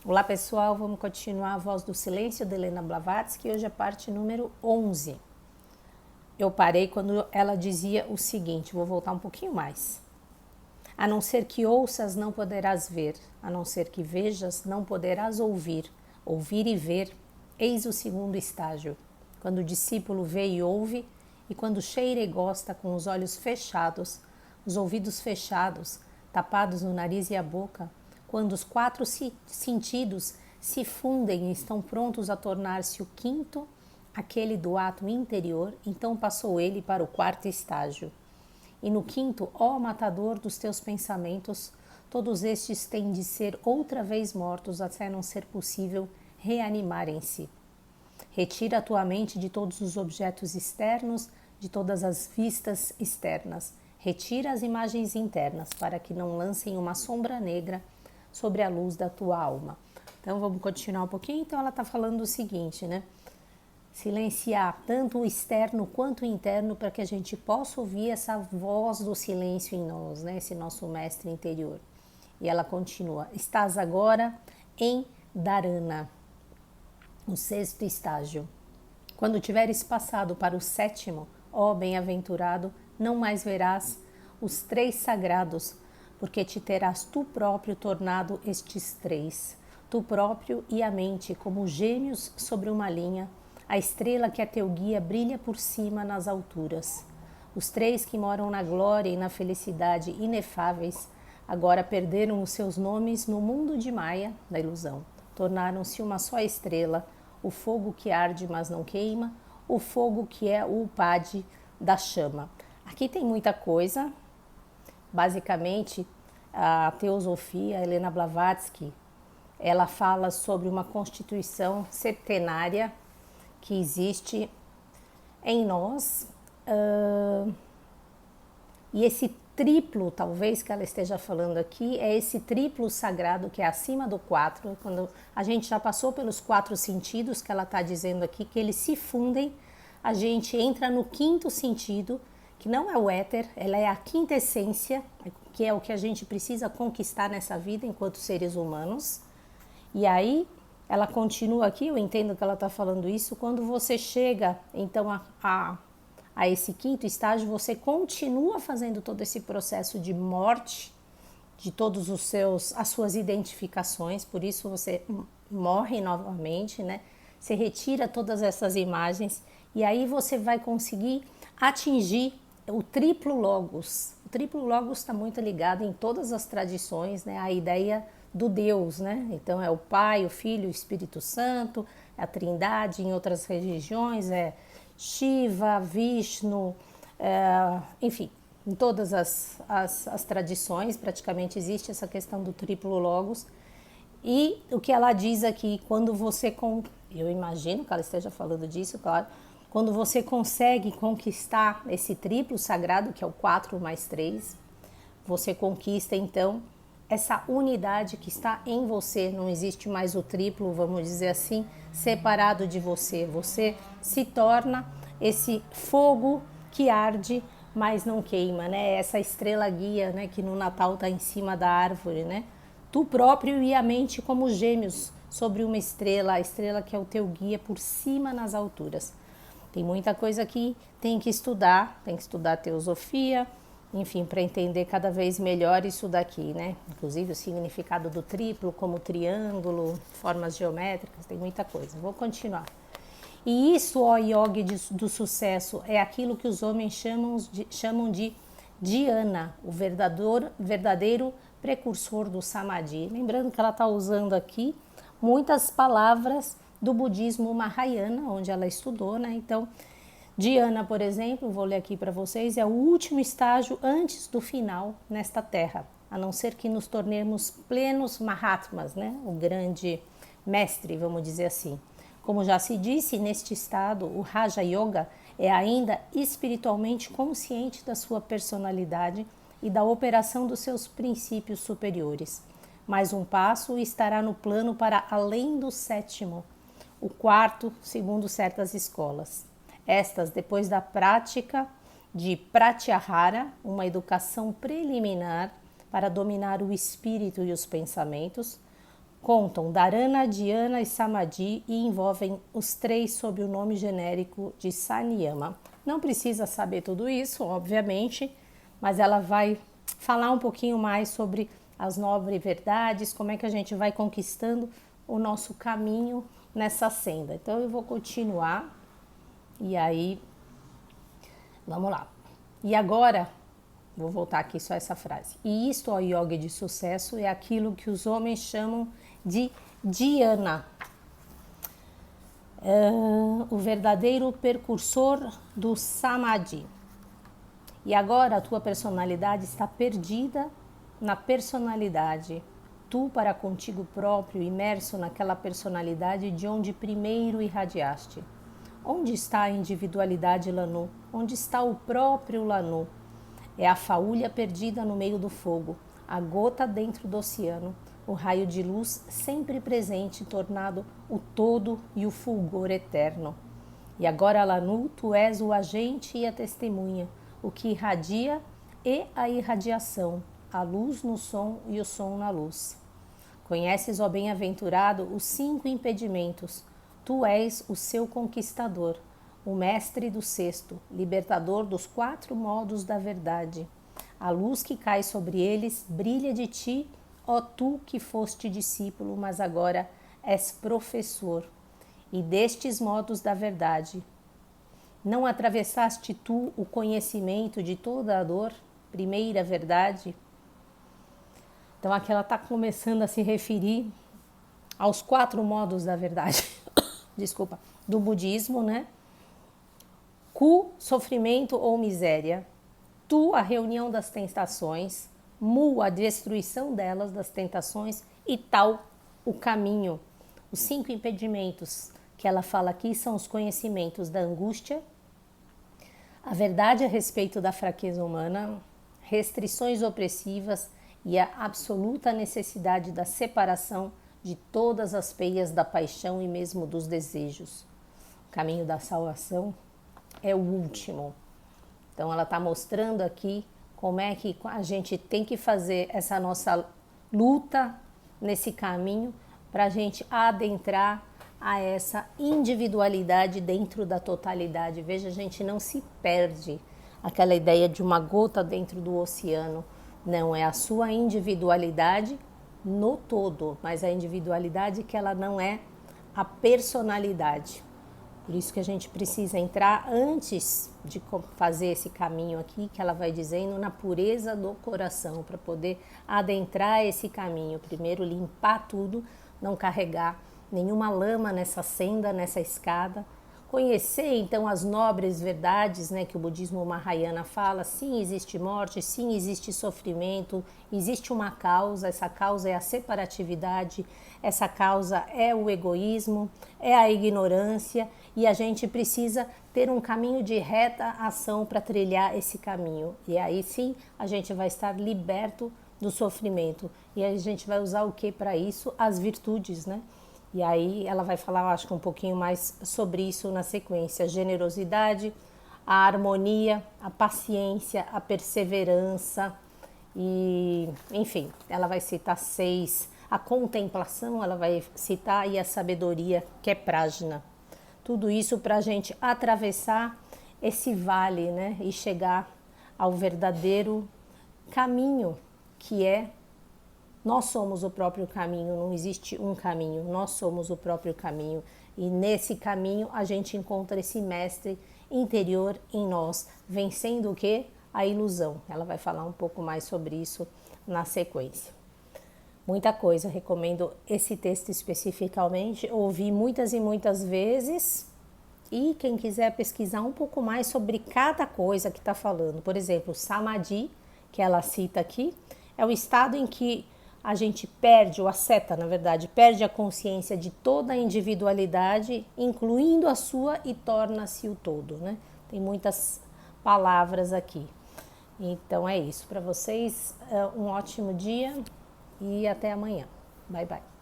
Olá pessoal, vamos continuar a Voz do Silêncio de Helena Blavatsky, hoje é a parte número 11. Eu parei quando ela dizia o seguinte, vou voltar um pouquinho mais. A não ser que ouças, não poderás ver, a não ser que vejas, não poderás ouvir. Ouvir e ver, eis o segundo estágio. Quando o discípulo vê e ouve, e quando cheira e gosta com os olhos fechados, os ouvidos fechados, tapados no nariz e a boca, quando os quatro sentidos se fundem e estão prontos a tornar-se o quinto, aquele do ato interior, então passou ele para o quarto estágio. E no quinto, ó matador dos teus pensamentos, todos estes têm de ser outra vez mortos até não ser possível reanimarem-se. Retira a tua mente de todos os objetos externos, de todas as vistas externas. Retira as imagens internas, para que não lancem uma sombra negra sobre a luz da tua alma. Então vamos continuar um pouquinho. Então ela está falando o seguinte, né? Silenciar tanto o externo quanto o interno para que a gente possa ouvir essa voz do silêncio em nós, né? Esse nosso mestre interior. E ela continua: estás agora em Dharana, o sexto estágio. Quando tiveres passado para o sétimo, ó bem-aventurado, não mais verás os três sagrados, porque te terás tu próprio tornado estes três, tu próprio e a mente como gêmeos sobre uma linha, a estrela que é teu guia brilha por cima nas alturas. Os três que moram na glória e na felicidade inefáveis, agora perderam os seus nomes no mundo de Maia, da ilusão. Tornaram-se uma só estrela, o fogo que arde mas não queima, o fogo que é o upade da chama. Aqui tem muita coisa. Basicamente, a teosofia, Helena Blavatsky, ela fala sobre uma constituição septenária que existe em nós, e esse triplo, talvez, que ela esteja falando aqui, é esse triplo sagrado que é acima do 4, quando a gente já passou pelos 4 sentidos que ela está dizendo aqui, que eles se fundem, a gente entra no quinto sentido, que não é o éter, ela é a quinta essência, que é o que a gente precisa conquistar nessa vida enquanto seres humanos. E aí, ela continua aqui, eu entendo que ela está falando isso, quando você chega, então, a esse quinto estágio, você continua fazendo todo esse processo de morte de todos as suas identificações, por isso você morre novamente, né? Você retira todas essas imagens e aí você vai conseguir atingir o triplo logos. O triplo logos está muito ligado em todas as tradições, né? A ideia do Deus, né? Então é o Pai, o Filho, o Espírito Santo, a Trindade. Em outras religiões é Shiva, Vishnu, enfim, em todas as tradições praticamente existe essa questão do triplo logos. E o que ela diz aqui, quando você, eu imagino que ela esteja falando disso, claro, quando você consegue conquistar esse triplo sagrado, que é o 4 mais 3, você conquista então essa unidade que está em você, não existe mais o triplo, vamos dizer assim, separado de você. Você se torna esse fogo que arde, mas não queima, né? Essa estrela guia, né, que no Natal está em cima da árvore, né? Tu próprio e a mente como gêmeos sobre uma estrela, a estrela que é o teu guia por cima nas alturas. Tem muita coisa que tem que estudar teosofia, enfim, para entender cada vez melhor isso daqui, né? Inclusive o significado do triplo, como triângulo, formas geométricas, tem muita coisa. Vou continuar. E isso, ó yogi do sucesso, é aquilo que os homens chamam de dhyana, o verdadeiro precursor do samadhi. Lembrando que ela está usando aqui muitas palavras do budismo Mahayana, onde ela estudou, né? Então, dhyana, por exemplo, vou ler aqui para vocês, é o último estágio antes do final nesta terra, a não ser que nos tornemos plenos Mahatmas, né? O grande mestre, vamos dizer assim. Como já se disse, neste estado, o Raja Yoga é ainda espiritualmente consciente da sua personalidade e da operação dos seus princípios superiores. Mais um passo estará no plano para além do sétimo, o quarto, segundo certas escolas. Estas, depois da prática de Pratyahara, uma educação preliminar para dominar o espírito e os pensamentos, contam Dharana, Dhyana e Samadhi e envolvem os três sob o nome genérico de Saniyama. Não precisa saber tudo isso, obviamente, mas ela vai falar um pouquinho mais sobre as 9 verdades, como é que a gente vai conquistando o nosso caminho nessa senda. Então eu vou continuar e aí vamos lá. E agora, vou voltar aqui só essa frase. E isto ao yoga de sucesso é aquilo que os homens chamam de dhyana, o verdadeiro precursor do samadhi. E agora a tua personalidade está perdida na personalidade. Tu para contigo próprio, imerso naquela personalidade de onde primeiro irradiaste. Onde está a individualidade Lanu? Onde está o próprio Lanu? É a faúlha perdida no meio do fogo, a gota dentro do oceano, o raio de luz sempre presente, tornado o todo e o fulgor eterno. E agora, Lanu, tu és o agente e a testemunha, o que irradia e a irradiação, a luz no som e o som na luz. Conheces, ó bem-aventurado, os 5 impedimentos. Tu és o seu conquistador, o mestre do 6º, libertador dos 4 modos da verdade. A luz que cai sobre eles brilha de ti, ó tu que foste discípulo, mas agora és professor. E destes modos da verdade, não atravessaste tu o conhecimento de toda a dor, primeira verdade? Então aqui ela está começando a se referir aos 4 modos da verdade, desculpa, do budismo, né? Ku, sofrimento ou miséria. Tu, a reunião das tentações. Mu, a destruição delas, das tentações. E Tao, o caminho. Os 5 impedimentos que ela fala aqui são os conhecimentos da angústia, a verdade a respeito da fraqueza humana, restrições opressivas e a absoluta necessidade da separação de todas as peias da paixão e mesmo dos desejos. O caminho da salvação é o último. Então ela está mostrando aqui como é que a gente tem que fazer essa nossa luta nesse caminho para a gente adentrar a essa individualidade dentro da totalidade. Veja, a gente não se perde aquela ideia de uma gota dentro do oceano. Não, é a sua individualidade no todo, mas a individualidade que ela não é a personalidade. Por isso que a gente precisa entrar antes de fazer esse caminho aqui, que ela vai dizendo, na pureza do coração, para poder adentrar esse caminho. Primeiro limpar tudo, não carregar nenhuma lama nessa senda, nessa escada. Conhecer então as nobres verdades, né, que o budismo Mahayana fala. Sim, existe morte, sim, existe sofrimento, existe uma causa, essa causa é a separatividade, essa causa é o egoísmo, é a ignorância, e a gente precisa ter um caminho de reta ação para trilhar esse caminho. E aí sim a gente vai estar liberto do sofrimento. E a gente vai usar o que para isso? As virtudes, né? E aí ela vai falar, eu acho que um pouquinho mais sobre isso na sequência. A generosidade, a harmonia, a paciência, a perseverança e, enfim, ela vai citar 6. A contemplação, ela vai citar, e a sabedoria, que é prajna. Tudo isso para a gente atravessar esse vale, né? E chegar ao verdadeiro caminho, que é nós somos o próprio caminho, não existe um caminho, nós somos o próprio caminho. E nesse caminho a gente encontra esse mestre interior em nós, vencendo o quê? A ilusão. Ela vai falar um pouco mais sobre isso na sequência. Muita coisa, recomendo esse texto especificamente, ouvi muitas e muitas vezes. E quem quiser pesquisar um pouco mais sobre cada coisa que está falando, por exemplo, Samadhi, que ela cita aqui, é o estado em que a gente perde, ou a seta, na verdade, perde a consciência de toda a individualidade, incluindo a sua, e torna-se o todo, né? Tem muitas palavras aqui. Então é isso. Para vocês, um ótimo dia e até amanhã. Bye, bye.